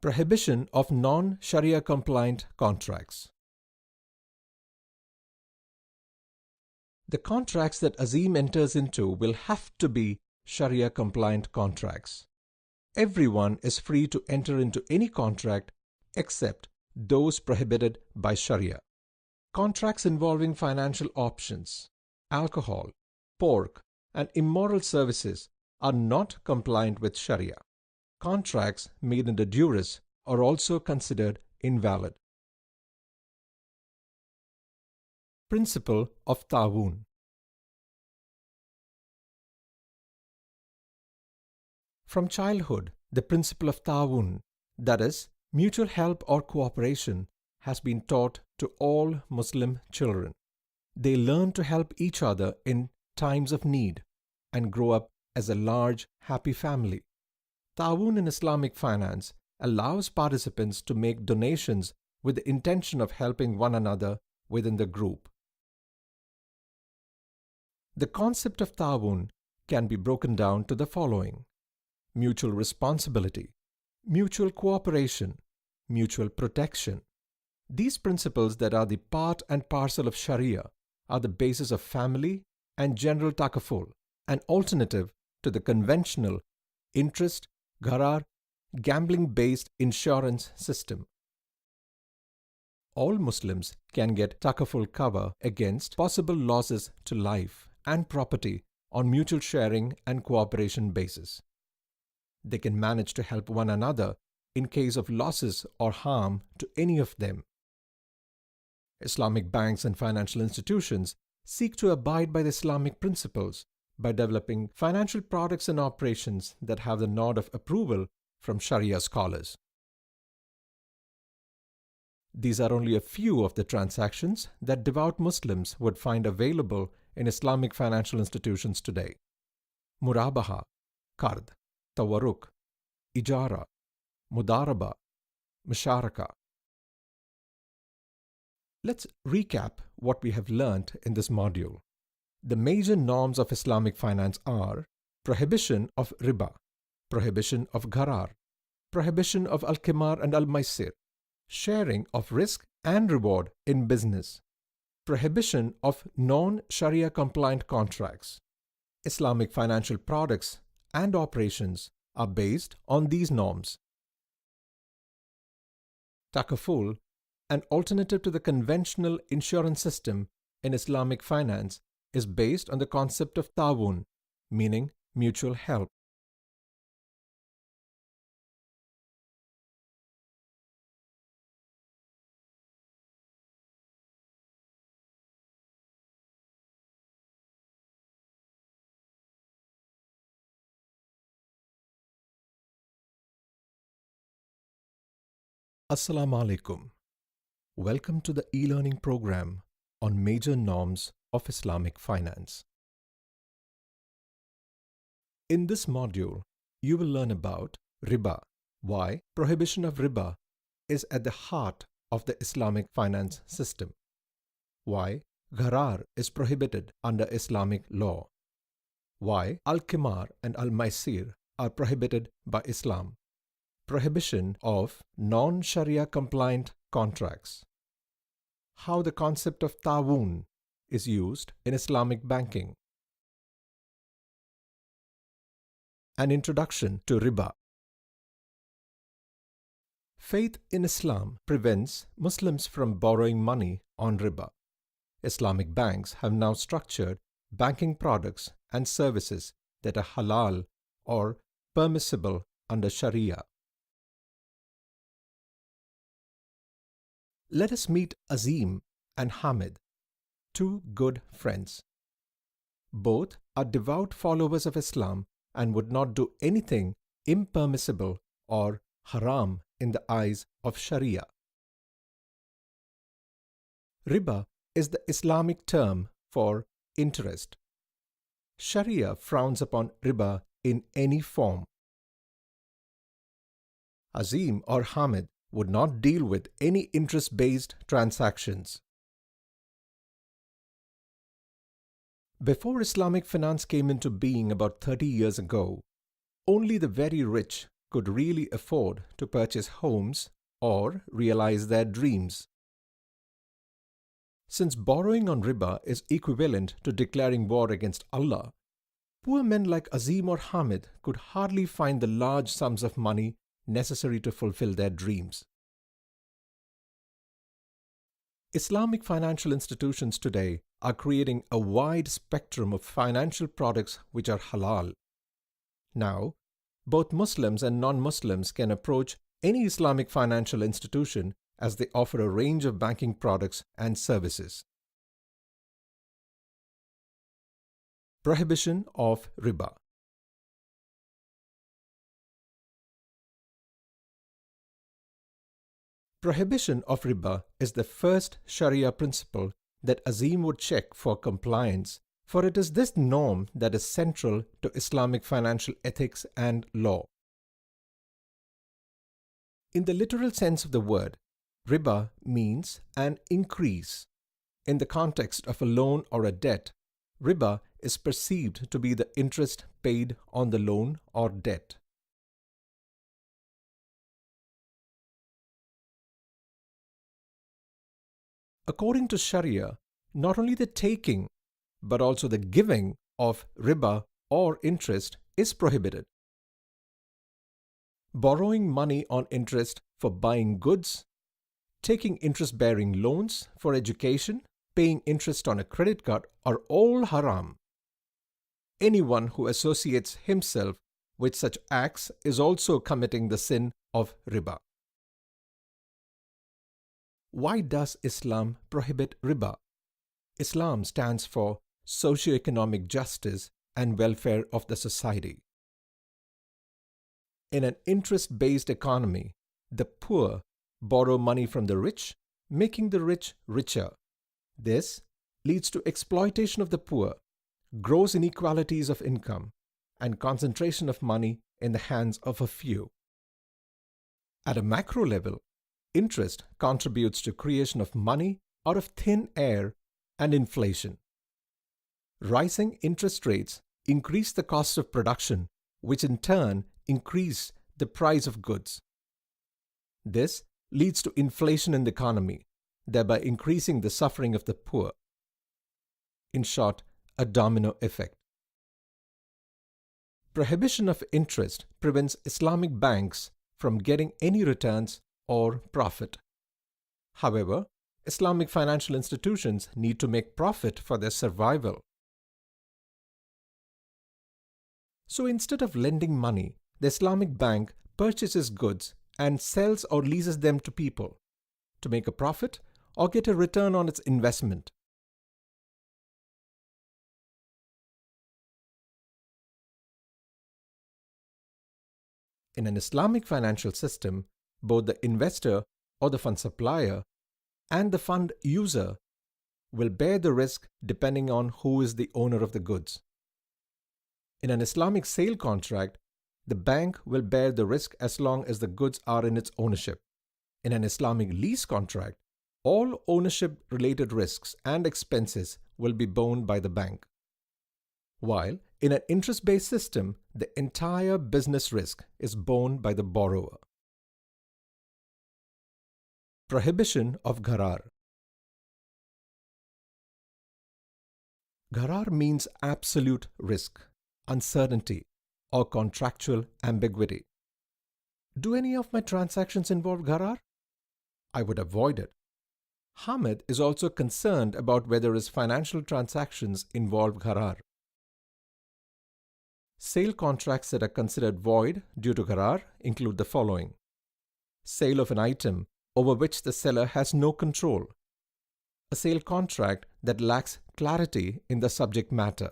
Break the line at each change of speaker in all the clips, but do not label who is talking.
Prohibition of non-Shari'ah compliant contracts. The contracts that Azim enters into will have to be Sharia compliant contracts. Everyone is free to enter into any contract except those prohibited by Sharia. Contracts involving financial options, alcohol, pork, and immoral services are not compliant with Sharia. Contracts made under duress are also considered invalid. Principle of Ta'awun. From childhood, the principle of Ta'awun, that is, mutual help or cooperation, has been taught to all Muslim children. They learn to help each other in times of need and grow up as a large, happy family. Ta'awun in Islamic finance allows participants to make donations with the intention of helping one another within the group. The concept of Ta'awun can be broken down to the following: mutual responsibility, mutual cooperation, mutual protection. These principles that are the part and parcel of Sharia are the basis of family and general takaful, an alternative to the conventional interest, gharar, gambling-based insurance system. All Muslims can get takaful cover against possible losses to life and property on mutual sharing and cooperation basis. They can manage to help one another in case of losses or harm to any of them. Islamic banks and financial institutions seek to abide by the Islamic principles by developing financial products and operations that have the nod of approval from Sharia scholars. These are only a few of the transactions that devout Muslims would find available in Islamic financial institutions today. Murabaha, Qard, Tawarruk, Ijara, Mudaraba, Musharaka. Let's recap what we have learnt in this module. The major norms of Islamic finance are Prohibition of Riba, Prohibition of Gharar, Prohibition of Al-Qimar and Al-Maysir, sharing of risk and reward in business, Prohibition of non-Sharia compliant contracts. Islamic financial products and operations are based on these norms. Takaful, an alternative to the conventional insurance system in Islamic finance, is based on the concept of Ta'awun, meaning mutual help. Assalamu alaikum. Welcome to the e-learning program on major norms of Islamic finance. In this module, you will learn about riba, why prohibition of riba is at the heart of the Islamic finance system, why gharar is prohibited under Islamic law, why Al-Qimar and Al-Maysir are prohibited by Islam, prohibition of non-Sharia compliant contracts, how the concept of Ta'awun is used in Islamic banking, an introduction to riba. Faith in Islam prevents Muslims from borrowing money on riba. Islamic banks have now structured banking products and services that are halal or permissible under Sharia. Let us meet Azim and Hamid, two good friends. Both are devout followers of Islam and would not do anything impermissible or haram in the eyes of Sharia. Riba is the Islamic term for interest. Sharia frowns upon riba in any form. Azim or Hamid would not deal with any interest-based transactions. Before Islamic finance came into being about 30 years ago, only the very rich could really afford to purchase homes or realize their dreams. Since borrowing on riba is equivalent to declaring war against Allah, poor men like Azim or Hamid could hardly find the large sums of money necessary to fulfill their dreams. Islamic financial institutions today are creating a wide spectrum of financial products which are halal. Now, both Muslims and non-Muslims can approach any Islamic financial institution as they offer a range of banking products and services. Prohibition of Riba. Prohibition of riba is the first Sharia principle that Azim would check for compliance, for it is this norm that is central to Islamic financial ethics and law. In the literal sense of the word, riba means an increase. In the context of a loan or a debt, riba is perceived to be the interest paid on the loan or debt. According to Sharia, not only the taking, but also the giving of riba or interest is prohibited. Borrowing money on interest for buying goods, taking interest-bearing loans for education, paying interest on a credit card are all haram. Anyone who associates himself with such acts is also committing the sin of riba. Why does Islam prohibit riba? Islam stands for socio-economic justice and welfare of the society. In an interest-based economy, the poor borrow money from the rich, making the rich richer. This leads to exploitation of the poor, gross inequalities of income, and concentration of money in the hands of a few. At a macro level, interest contributes to creation of money out of thin air and inflation. Rising interest rates increase the cost of production, which in turn increase the price of goods. This leads to inflation in the economy, thereby increasing the suffering of the poor. In short, a domino effect. Prohibition of interest prevents Islamic banks from getting any returns or profit. However, Islamic financial institutions need to make profit for their survival. So instead of lending money, the Islamic bank purchases goods and sells or leases them to people to make a profit or get a return on its investment. In an Islamic financial system, both the investor or the fund supplier and the fund user will bear the risk depending on who is the owner of the goods. In an Islamic sale contract, the bank will bear the risk as long as the goods are in its ownership. In an Islamic lease contract, all ownership-related risks and expenses will be borne by the bank. While in an interest-based system, the entire business risk is borne by the borrower. Prohibition of Gharar. Gharar means absolute risk, uncertainty, or contractual ambiguity. Do any of my transactions involve Gharar? I would avoid it. Hamid is also concerned about whether his financial transactions involve Gharar. Sale contracts that are considered void due to Gharar include the following: sale of an item over which the seller has no control, a sale contract that lacks clarity in the subject matter,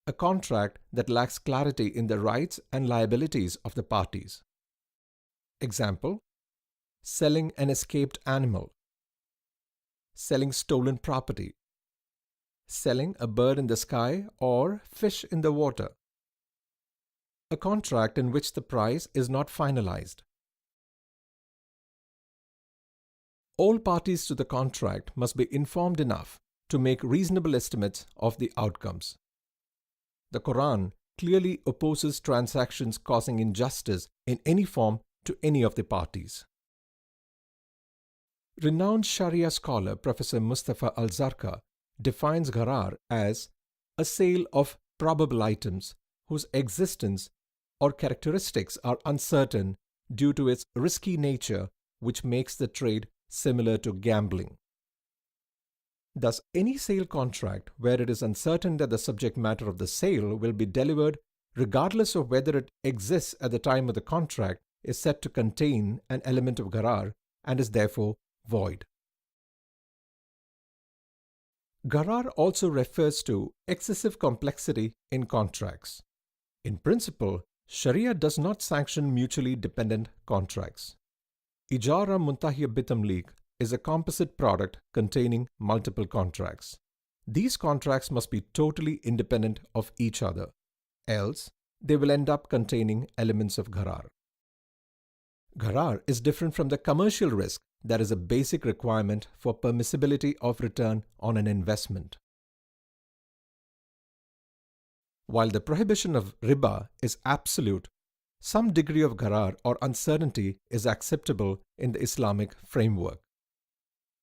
a contract that lacks clarity in the rights and liabilities of the parties. Example: selling an escaped animal, selling stolen property, selling a bird in the sky or fish in the water, a contract in which the price is not finalized. All parties to the contract must be informed enough to make reasonable estimates of the outcomes. The Quran clearly opposes transactions causing injustice in any form to any of the parties. Renowned Sharia scholar Professor Mustafa Al-Zarqa defines gharar as a sale of probable items whose existence or characteristics are uncertain due to its risky nature, which makes the trade similar to gambling. Thus, any sale contract where it is uncertain that the subject matter of the sale will be delivered, regardless of whether it exists at the time of the contract, is said to contain an element of gharar and is therefore void. Gharar also refers to excessive complexity in contracts. In principle, Sharia does not sanction mutually dependent contracts. Ijara Muntahiya Bitamlik is a composite product containing multiple contracts. These contracts must be totally independent of each other, else they will end up containing elements of gharar. Gharar is different from the commercial risk that is a basic requirement for permissibility of return on an investment. While the prohibition of riba is absolute, some degree of gharar or uncertainty is acceptable in the Islamic framework.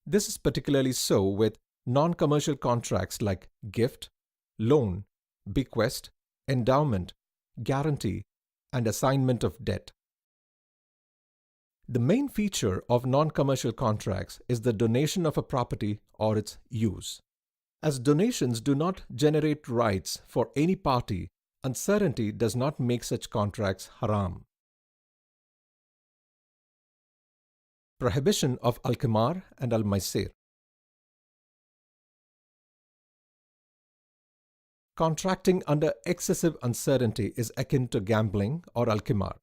This is particularly so with non-commercial contracts like gift, loan, bequest, endowment, guarantee, and assignment of debt. The main feature of non-commercial contracts is the donation of a property or its use. As donations do not generate rights for any party, uncertainty does not make such contracts haram. Prohibition of Al-Qimar and Al-Maysir. Contracting under excessive uncertainty is akin to gambling or Al-Qimar.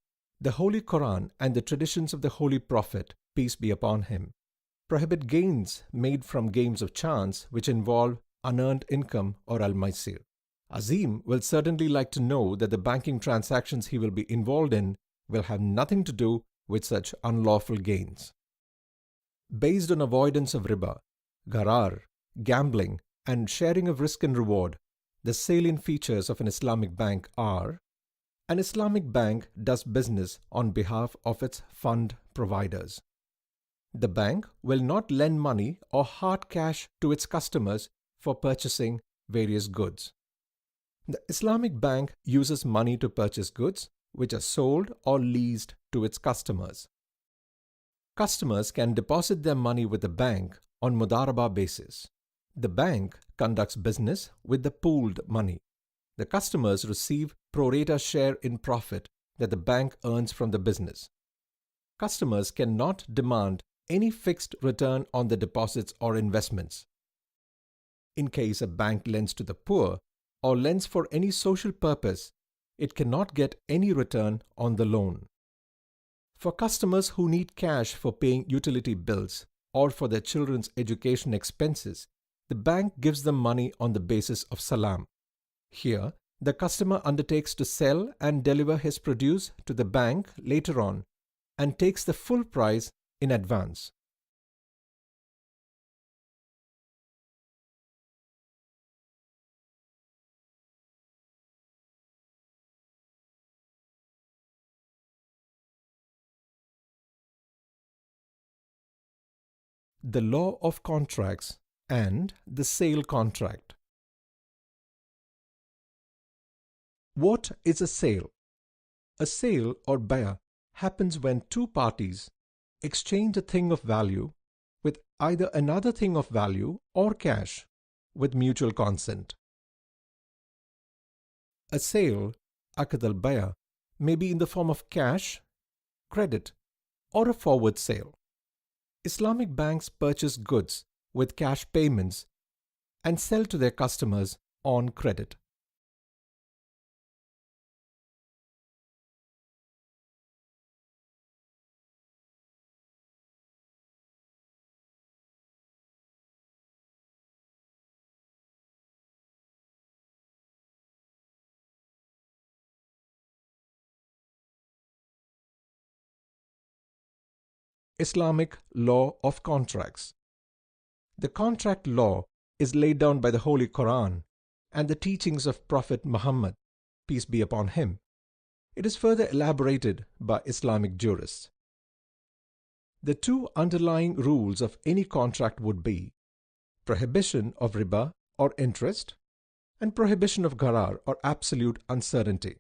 The Holy Quran and the traditions of the Holy Prophet, peace be upon him, prohibit gains made from games of chance which involve unearned income or Al-Maysir. Azim will certainly like to know that the banking transactions he will be involved in will have nothing to do with such unlawful gains. Based on avoidance of riba, gharar, gambling, and sharing of risk and reward, the salient features of an Islamic bank are: an Islamic bank does business on behalf of its fund providers. The bank will not lend money or hard cash to its customers for purchasing various goods. The Islamic bank uses money to purchase goods which are sold or leased to its customers. Customers can deposit their money with the bank on mudaraba basis. The bank conducts business with the pooled money. The customers receive pro rata share in profit that the bank earns from the business. Customers cannot demand any fixed return on the deposits or investments. In case a bank lends to the poor or lends for any social purpose, it cannot get any return on the loan. For customers who need cash for paying utility bills or for their children's education expenses, the bank gives them money on the basis of salam. Here, the customer undertakes to sell and deliver his produce to the bank later on and takes the full price in advance. The law of contracts and the sale contract. What is a sale? A sale or bay'ah happens when two parties exchange a thing of value with either another thing of value or cash with mutual consent. A sale, aqd al-bay'ah, may be in the form of cash, credit, or a forward sale. Islamic banks purchase goods with cash payments and sell to their customers on credit. Islamic law of contracts. The contract law is laid down by the Holy Quran and the teachings of Prophet Muhammad, peace be upon him. It is further elaborated by Islamic jurists. The two underlying rules of any contract would be prohibition of riba or interest and prohibition of gharar or absolute uncertainty.